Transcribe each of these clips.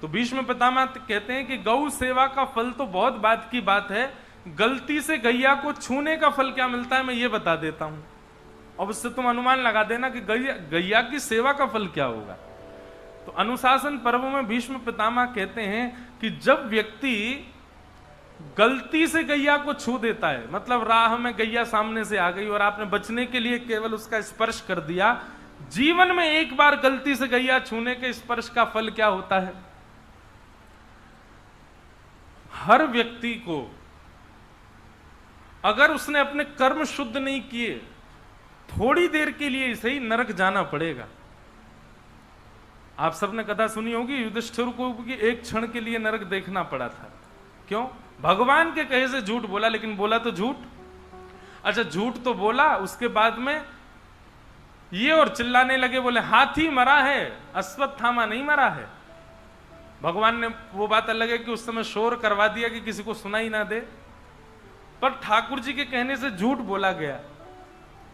तो भीष्म पितामह कहते हैं कि गौ सेवा का फल तो बहुत बात की बात है, गलती से गैया को छूने का फल क्या मिलता है मैं ये बता देता हूं, अब उससे तुम अनुमान लगा देना कि गैया की सेवा का फल क्या होगा। तो अनुशासन पर्व में भीष्म पितामह कहते हैं कि जब व्यक्ति गलती से गैया को छू देता है, मतलब राह में गैया सामने से आ गई और आपने बचने के लिए केवल उसका स्पर्श कर दिया, जीवन में एक बार गलती से गैया छूने के स्पर्श का फल क्या होता है? हर व्यक्ति को अगर उसने अपने कर्म शुद्ध नहीं किए, थोड़ी देर के लिए इसे ही नरक जाना पड़ेगा। आप सबने कथा सुनी होगी युधिष्ठिर को कि एक क्षण के लिए नरक देखना पड़ा था। क्यों? भगवान के कहे से झूठ बोला, लेकिन बोला तो झूठ। अच्छा, झूठ तो बोला, उसके बाद में ये और चिल्लाने लगे, बोले हाथी मरा है, अश्वत्थामा नहीं मरा है। भगवान ने वो बात अलग है कि उस समय शोर करवा दिया कि किसी को सुनाई ना दे, पर ठाकुर जी के कहने से झूठ बोला गया।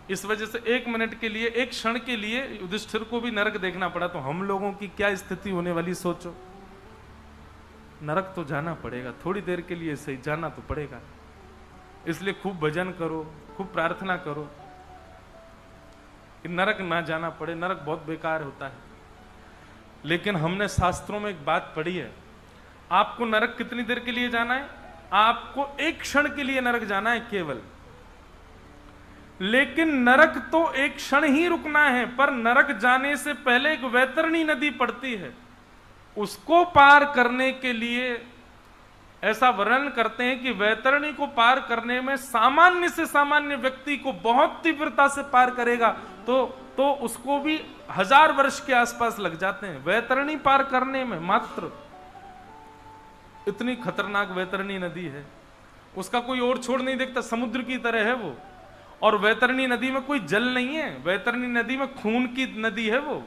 इस वजह से एक मिनट के लिए, एक क्षण के लिए युधिष्ठिर को भी नरक देखना पड़ा। तो हम लोगों की क्या स्थिति होने वाली सोचो। नरक तो जाना पड़ेगा, थोड़ी देर के लिए सही जाना तो पड़ेगा। इसलिए खूब भजन करो, खूब प्रार्थना करो कि नरक ना जाना पड़े। नरक बहुत बेकार होता है। लेकिन हमने शास्त्रों में एक बात पढ़ी है, आपको नरक कितनी देर के लिए जाना है? आपको एक क्षण के लिए नरक जाना है केवल। लेकिन नरक तो एक क्षण ही रुकना है, पर नरक जाने से पहले एक वैतरणी नदी पड़ती है, उसको पार करने के लिए ऐसा वर्णन करते हैं कि वैतरणी को पार करने में सामान्य से सामान्य व्यक्ति को बहुत तीव्रता से पार करेगा तो उसको भी 1000 वर्ष के आसपास लग जाते हैं वैतरणी पार करने में। मात्र इतनी खतरनाक वैतरणी नदी है, उसका कोई और छोड़ नहीं देखता, समुद्र की तरह है वो। और वैतरणी नदी में कोई जल नहीं है, वैतरणी नदी में खून की नदी है वो।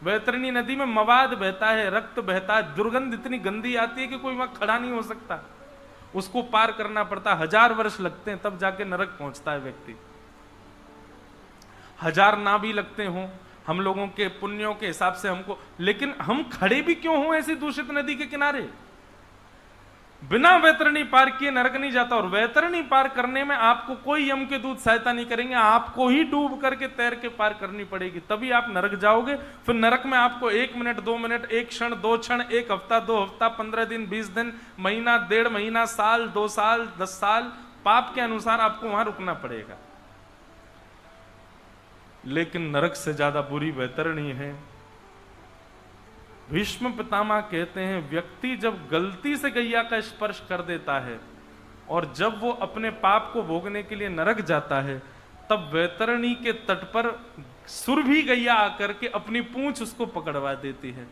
वैतरणी नदी में मवाद बहता है, रक्त बहता है, दुर्गंध इतनी गंदी आती है कि कोई वहां खड़ा नहीं हो सकता। उसको पार करना पड़ता, 1000 वर्ष लगते हैं तब जाके नरक पहुंचता है व्यक्ति। 1000 ना भी लगते हों हम लोगों के पुण्यों के हिसाब से हमको, लेकिन हम खड़े भी क्यों हों ऐसी दूषित नदी के किनारे? बिना वैतरणी पार किए नरक नहीं जाता। और वैतरणी पार करने में आपको कोई यम के दूत सहायता नहीं करेंगे, आपको ही डूब करके तैर के पार करनी पड़ेगी, तभी आप नरक जाओगे। फिर नरक में आपको 1 मिनट, 2 मिनट, 1 क्षण, 2 क्षण, 1 हफ्ता, 2 हफ्ता, 15 दिन, 20 दिन, महीना, 1.5 महीना, साल, 2 साल, 10 साल, पाप के अनुसार आपको वहां रुकना पड़ेगा। लेकिन नरक से ज्यादा बुरी वैतरणी है। भीष्म पितामह कहते हैं व्यक्ति जब गलती से गैया का स्पर्श कर देता है और जब वो अपने पाप को भोगने के लिए नरक जाता है, तब वैतरणी के तट पर सुरभि गैया आकर के अपनी पूंछ उसको पकड़वा देती है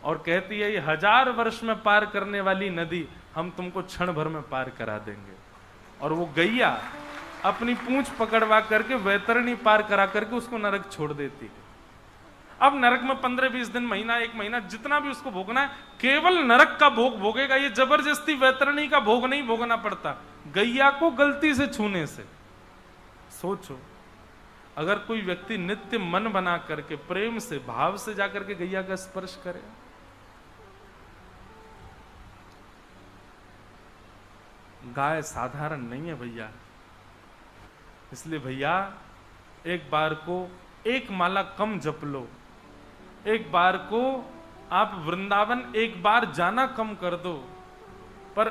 और कहती है ये 1000 वर्ष में पार करने वाली नदी हम तुमको क्षण भर में पार करा देंगे। और वो गैया अपनी पूंछ पकड़वा करके वैतरणी पार करा करके उसको नरक छोड़ देती है। अब नरक में 15-20 दिन, महीना, 1 महीना, जितना भी उसको भोगना है, केवल नरक का भोग भोगेगा। ये जबरदस्ती वैतरणी का भोग नहीं भोगना पड़ता गैया को गलती से छूने से। सोचो, अगर कोई व्यक्ति नित्य मन बना करके प्रेम से, भाव से जाकर के गैया का स्पर्श करे, गाय साधारण नहीं है भैया। इसलिए भैया एक बार को 1 माला कम जप लो, एक बार को आप वृंदावन एक बार जाना कम कर दो, पर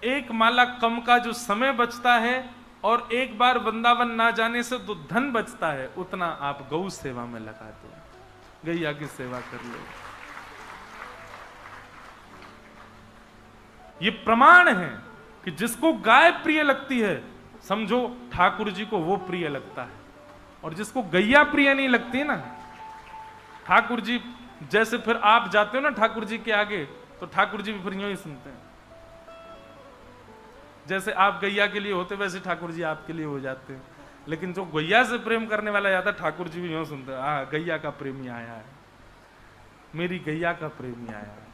1 माला कम का जो समय बचता है और एक बार वृंदावन ना जाने से जो धन बचता है, उतना आप गौ सेवा में लगा दो, गैया की सेवा कर लो। ये प्रमाण है कि जिसको गाय प्रिय लगती है, समझो ठाकुर जी को वो प्रिय लगता है। और जिसको गैया प्रिय नहीं लगती ना, ठाकुर जी जैसे फिर आप जाते हो ना ठाकुर जी के आगे, तो ठाकुर जी भी फिर यूं ही सुनते हैं। जैसे आप गैया के लिए होते वैसे ठाकुर जी आपके लिए हो जाते हैं। लेकिन जो गैया से प्रेम करने वाला जाता है, ठाकुर जी भी यूं सुनते हैं, गैया का प्रेमी आया है, मेरी गैया का प्रेमी आया है।